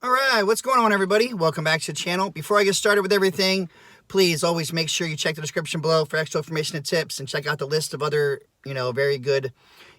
All right, what's going on, everybody? Welcome back to the channel. Before I get started with everything, please always make sure you check the description below for extra information and tips, and check out the list of other, very good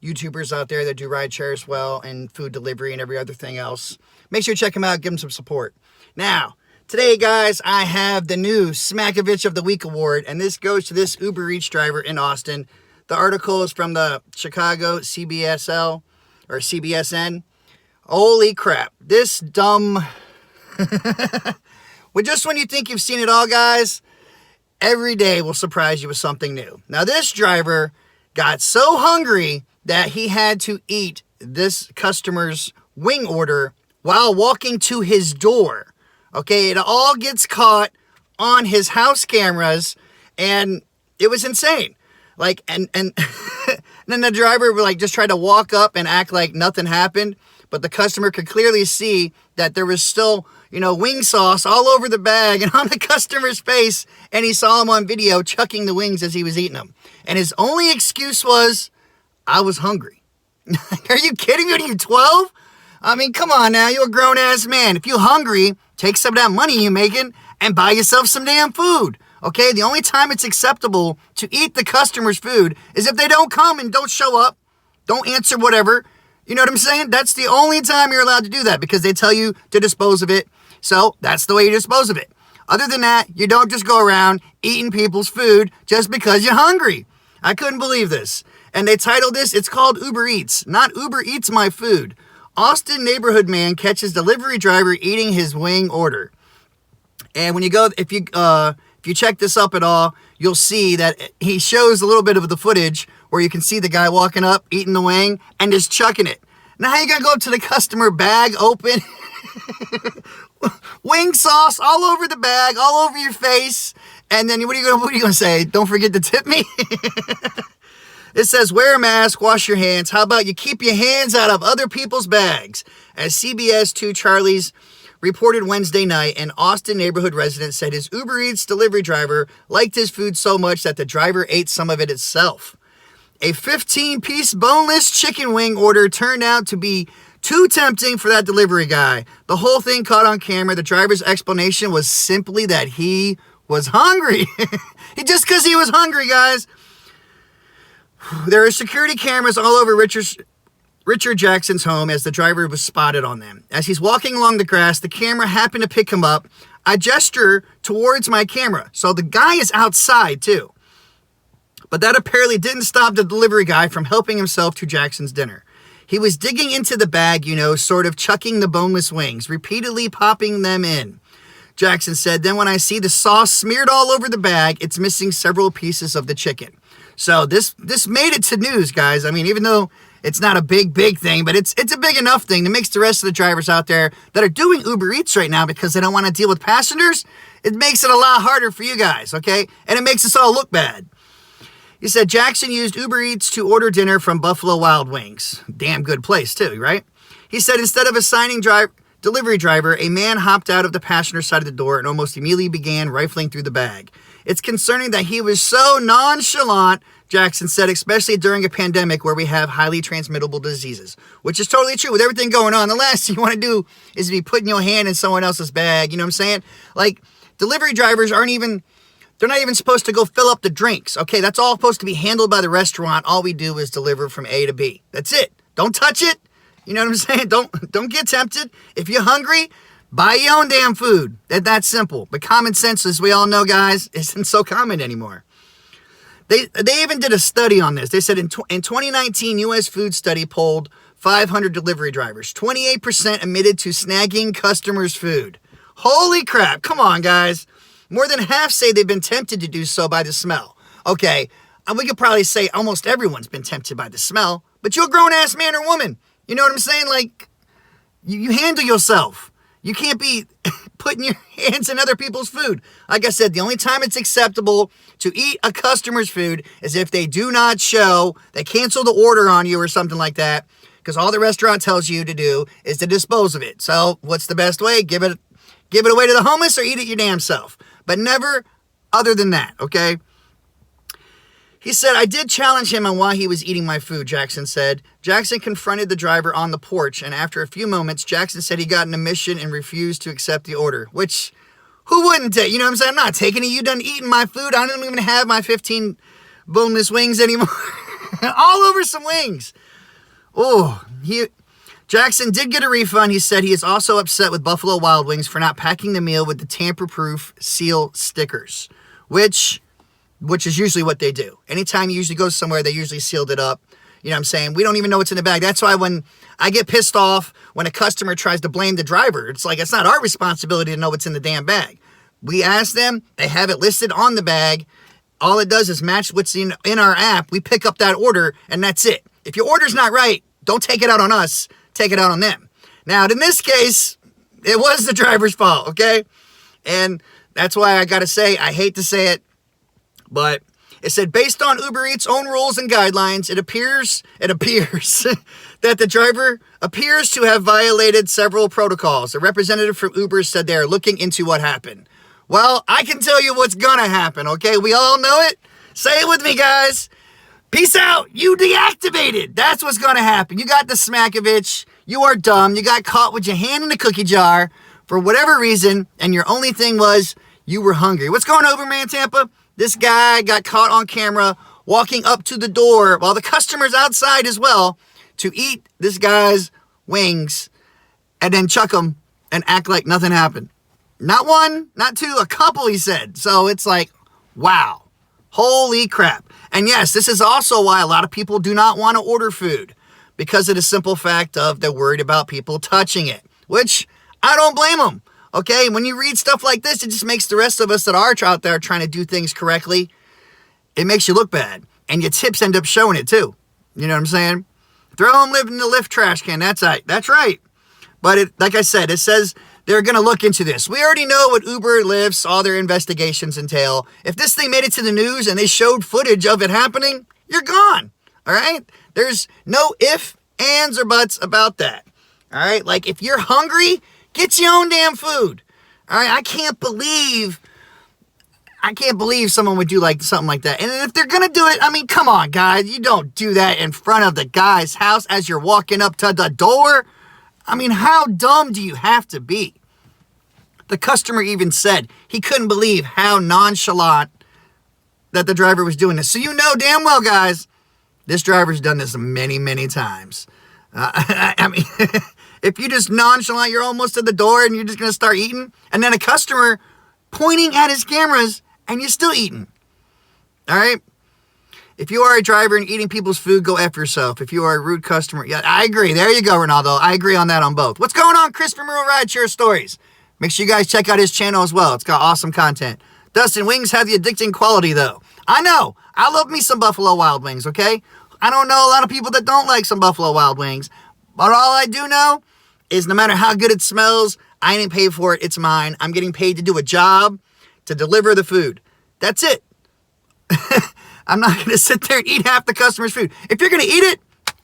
YouTubers out there that do rideshare as well, and food delivery and every other thing else. Make sure you check them out, give them some support. Now, today, guys, I have the new Smackovich of the Week award, and this goes to this UberEats driver in Austin. The article is from the Chicago CBSL or CBSN. Holy crap, this dumb... Well, just when you think you've seen it all, guys, every day will surprise you with something new. Now, this driver got so hungry that he had to eat this customer's wing order while walking to his door. Okay, it all gets caught on his house cameras, and it was insane. Like, and then the driver would just try to walk up and act like nothing happened, but the customer could clearly see that there was still, wing sauce all over the bag and on the customer's face, and he saw him on video chucking the wings as he was eating them. And his only excuse was, I was hungry. Are you kidding me? What are you, 12? I mean, come on now, you're a grown-ass man. If you're hungry, take some of that money you're making and buy yourself some damn food. Okay, the only time it's acceptable to eat the customer's food is if they don't come and don't show up, don't answer whatever. You know what I'm saying? That's the only time you're allowed to do that, because they tell you to dispose of it. So that's the way you dispose of it. Other than that, you don't just go around eating people's food just because you're hungry. I couldn't believe this. And they titled this, it's called UberEats, not Uber Eats My Food. Austin neighborhood man catches delivery driver eating his wing order. And when you go, if you check this up at all, you'll see that he shows a little bit of the footage where you can see the guy walking up, eating the wing, and just chucking it. Now, how you gonna go up to the customer, bag open, wing sauce all over the bag, all over your face, and then what are you gonna say? Don't forget to tip me? It says, wear a mask, wash your hands. How about you keep your hands out of other people's bags? As CBS 2 Charlie's reported Wednesday night, an Austin neighborhood resident said his Uber Eats delivery driver liked his food so much that the driver ate some of it itself. A 15-piece boneless chicken wing order turned out to be too tempting for that delivery guy. The whole thing caught on camera. The driver's explanation was simply that he was hungry. Just because he was hungry, guys. There are security cameras all over Richard Jackson's home as the driver was spotted on them. As he's walking along the grass, the camera happened to pick him up. I gesture towards my camera. So the guy is outside too. But that apparently didn't stop the delivery guy from helping himself to Jackson's dinner. He was digging into the bag, sort of chucking the boneless wings, repeatedly popping them in. Jackson said, then when I see the sauce smeared all over the bag, it's missing several pieces of the chicken. So this made it to news, guys. I mean, even though it's not a big thing, but it's a big enough thing to mix the rest of the drivers out there that are doing Uber Eats right now because they don't want to deal with passengers. It makes it a lot harder for you guys, okay? And it makes us all look bad. He said Jackson used Uber Eats to order dinner from Buffalo Wild Wings. Damn good place, too, right? He said instead of assigning delivery driver, a man hopped out of the passenger side of the door and almost immediately began rifling through the bag. It's concerning that he was so nonchalant, Jackson said, especially during a pandemic where we have highly transmittable diseases, which is totally true. With everything going on, the last thing you want to do is be putting your hand in someone else's bag. You know what I'm saying? Like, delivery drivers they're not even supposed to go fill up the drinks. Okay, that's all supposed to be handled by the restaurant. All we do is deliver from A to B. That's it. Don't touch it. You know what I'm saying? Don't get tempted. If you're hungry, buy your own damn food. That's simple. But common sense, as we all know, guys, isn't so common anymore. They even did a study on this. They said in 2019, U.S. food study polled 500 delivery drivers. 28% admitted to snagging customers' food. Holy crap. Come on, guys. More than half say they've been tempted to do so by the smell. Okay, we could probably say almost everyone's been tempted by the smell, but you're a grown-ass man or woman. You know what I'm saying? Like, you handle yourself. You can't be putting your hands in other people's food. Like I said, the only time it's acceptable to eat a customer's food is if they do not show, they cancel the order on you or something like that, because all the restaurant tells you to do is to dispose of it. So what's the best way? Give it away to the homeless or eat it your damn self. But never other than that, okay? He said, I did challenge him on why he was eating my food, Jackson said. Jackson confronted the driver on the porch, and after a few moments, Jackson said he got an admission and refused to accept the order, which, who wouldn't take? You know what I'm saying? I'm not taking it. You done eating my food. I don't even have my 15 boneless wings anymore. All over some wings. Oh, Jackson did get a refund. He said he is also upset with Buffalo Wild Wings for not packing the meal with the tamper-proof seal stickers, which is usually what they do. Anytime you usually go somewhere, they usually sealed it up. You know what I'm saying? We don't even know what's in the bag. That's why when I get pissed off when a customer tries to blame the driver, it's like, it's not our responsibility to know what's in the damn bag. We ask them, they have it listed on the bag. All it does is match what's in our app. We pick up that order, and that's it. If your order's not right, don't take it out on us. Take it out on them. Now, in this case, it was the driver's fault, okay? And that's why I got to say, I hate to say it, but it said, based on UberEats' own rules and guidelines, it appears that the driver appears to have violated several protocols. A representative from Uber said they are looking into what happened. Well, I can tell you what's gonna happen, okay? We all know it. Say it with me, guys. Peace out. You deactivated. That's what's gonna happen. You got the Smackovich. You are dumb. You got caught with your hand in the cookie jar for whatever reason, and your only thing was you were hungry. What's going on, Uberman Tampa? This guy got caught on camera walking up to the door while the customer's outside as well to eat this guy's wings and then chuck them and act like nothing happened. Not one, not two, a couple, he said. So it's like, wow, holy crap. And yes, this is also why a lot of people do not want to order food, because of the simple fact of they're worried about people touching it, which I don't blame them. Okay, when you read stuff like this, it just makes the rest of us that are out there trying to do things correctly, it makes you look bad. And your tips end up showing it too. You know what I'm saying? Throw them in the Lyft trash can. That's right. That's right. But like I said, it says they're going to look into this. We already know what Uber, Lyft, all their investigations entail. If this thing made it to the news and they showed footage of it happening, you're gone. All right? There's no ifs, ands, or buts about that. All right? Like, if you're hungry, get your own damn food. All right? I can't believe someone would do like something like that. And if they're going to do it, I mean, come on, guys. You don't do that in front of the guy's house as you're walking up to the door. I mean, how dumb do you have to be? The customer even said he couldn't believe how nonchalant that the driver was doing this. So you know damn well, guys, this driver's done this many, many times. I mean, if you just nonchalant, you're almost at the door and you're just going to start eating, and then a customer pointing at his cameras and you're still eating. All right? If you are a driver and eating people's food, go F yourself. If you are a rude customer, yeah, I agree. There you go, Ronaldo. I agree on that on both. What's going on, Chris from Real Rideshare Stories? Make sure you guys check out his channel as well. It's got awesome content. Dustin, wings have the addicting quality, though. I know. I love me some Buffalo Wild Wings, okay? I don't know a lot of people that don't like some Buffalo Wild Wings. But all I do know is no matter how good it smells, I didn't pay for it. It's mine. I'm getting paid to do a job, to deliver the food. That's it. I'm not going to sit there and eat half the customer's food. If you're going to eat it,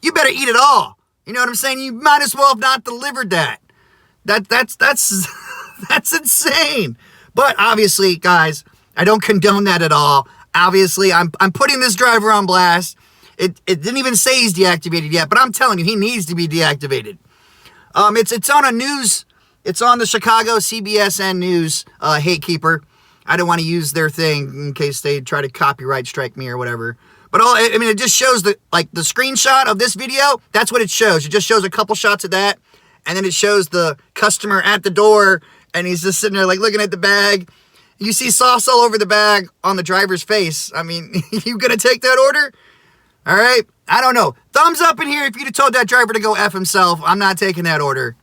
you better eat it all. You know what I'm saying? You might as well have not delivered that. That's that's insane. But obviously, guys, I don't condone that at all. Obviously, I'm putting this driver on blast. It didn't even say he's deactivated yet, but I'm telling you, he needs to be deactivated. It's on a news. It's on the Chicago CBSN News hate keeper. I don't want to use their thing in case they try to copyright strike me or whatever. But it just shows the screenshot of this video. That's what it shows. It just shows a couple shots of that, and then it shows the customer at the door, and he's just sitting there like looking at the bag. You see sauce all over the bag on the driver's face. I mean, you gonna take that order? All right. I don't know. Thumbs up in here if you'd have told that driver to go F himself. I'm not taking that order.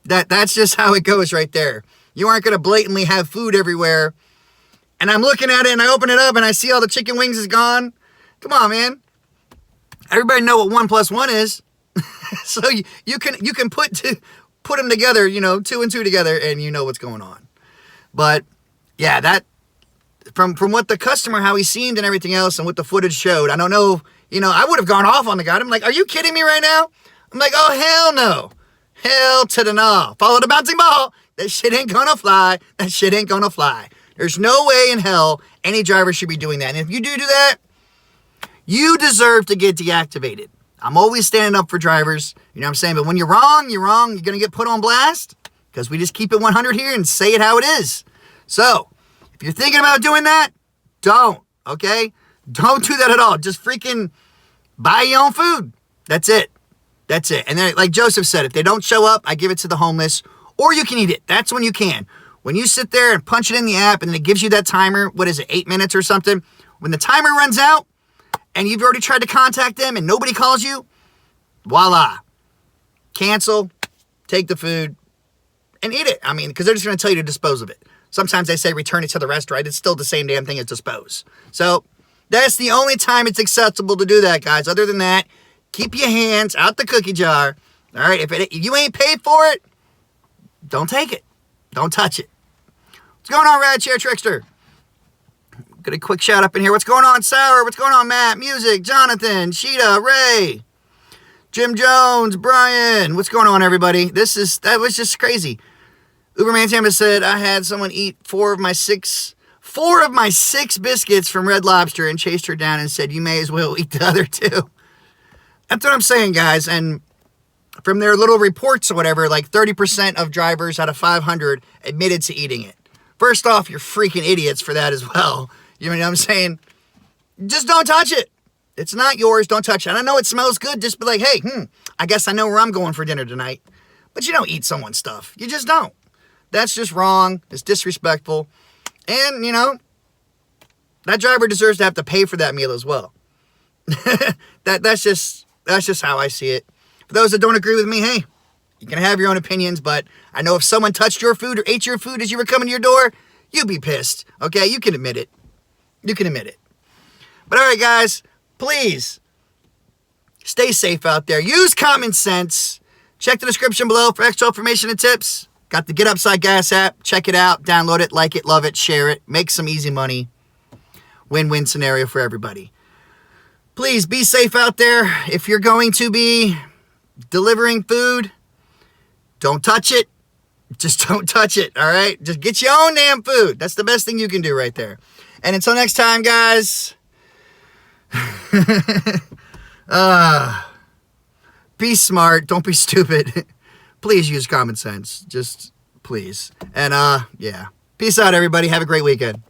That's just how it goes right there. You aren't gonna blatantly have food everywhere. And I'm looking at it, and I open it up, and I see all the chicken wings is gone. Come on, man. Everybody know what 1 + 1 is. So you can put them together, 2 and 2 together, and you know what's going on. But yeah, that from what the customer, how he seemed and everything else, and what the footage showed, I don't know. I would have gone off on the guy. I'm like, are you kidding me right now? I'm like, oh hell no, hell to the no. Follow the bouncing ball. That shit ain't gonna fly. That shit ain't gonna fly. There's no way in hell any driver should be doing that. And if you do that, You deserve to get deactivated. I'm always standing up for drivers. You know what I'm saying? But when you're wrong, you're wrong. You're going to get put on blast because we just keep it 100 here and say it how it is. So if you're thinking about doing that, don't, okay? Don't do that at all. Just freaking buy your own food. That's it. That's it. And then, like Joseph said, if they don't show up, I give it to the homeless, or you can eat it. That's when you can. When you sit there and punch it in the app and then it gives you that timer, what is it, 8 minutes or something? When the timer runs out and you've already tried to contact them and nobody calls you, voila. Cancel, take the food, and eat it. I mean, because they're just going to tell you to dispose of it. Sometimes they say return it to the restaurant. It's still the same damn thing as dispose. So that's the only time it's acceptable to do that, guys. Other than that, keep your hands out the cookie jar. All right, if you ain't paid for it, don't take it. Don't touch it. What's going on, Rideshare Trickster? Get a quick shout up in here. What's going on, Sour? What's going on, Matt? Music, Jonathan, Sheeta, Ray, Jim Jones, Brian. What's going on, everybody? That was just crazy. Uberman Tampa said, I had someone eat four of my six biscuits from Red Lobster and chased her down and said, you may as well eat the other two. That's what I'm saying, guys. And from their little reports or whatever, like 30% of drivers out of 500 admitted to eating it. First off, you're freaking idiots for that as well. You know what I'm saying? Just don't touch it. It's not yours. Don't touch it. And I know it smells good. Just be like, hey, I guess I know where I'm going for dinner tonight. But you don't eat someone's stuff. You just don't. That's just wrong. It's disrespectful. And, you know, that driver deserves to have to pay for that meal as well. That's just how I see it. For those that don't agree with me, hey, you can have your own opinions, but I know if someone touched your food or ate your food as you were coming to your door, you'd be pissed. Okay? You can admit it. You can admit it. But all right, guys, please stay safe out there. Use common sense. Check the description below for extra information and tips. Got the Get Upside Gas app. Check it out. Download it. Like it. Love it. Share it. Make some easy money. Win-win scenario for everybody. Please be safe out there. If you're going to be delivering food, don't touch it. Just don't touch it, all right? Just get your own damn food. That's the best thing you can do right there. And until next time, guys, be smart. Don't be stupid. Please use common sense. Just please. And, yeah. Peace out, everybody. Have a great weekend.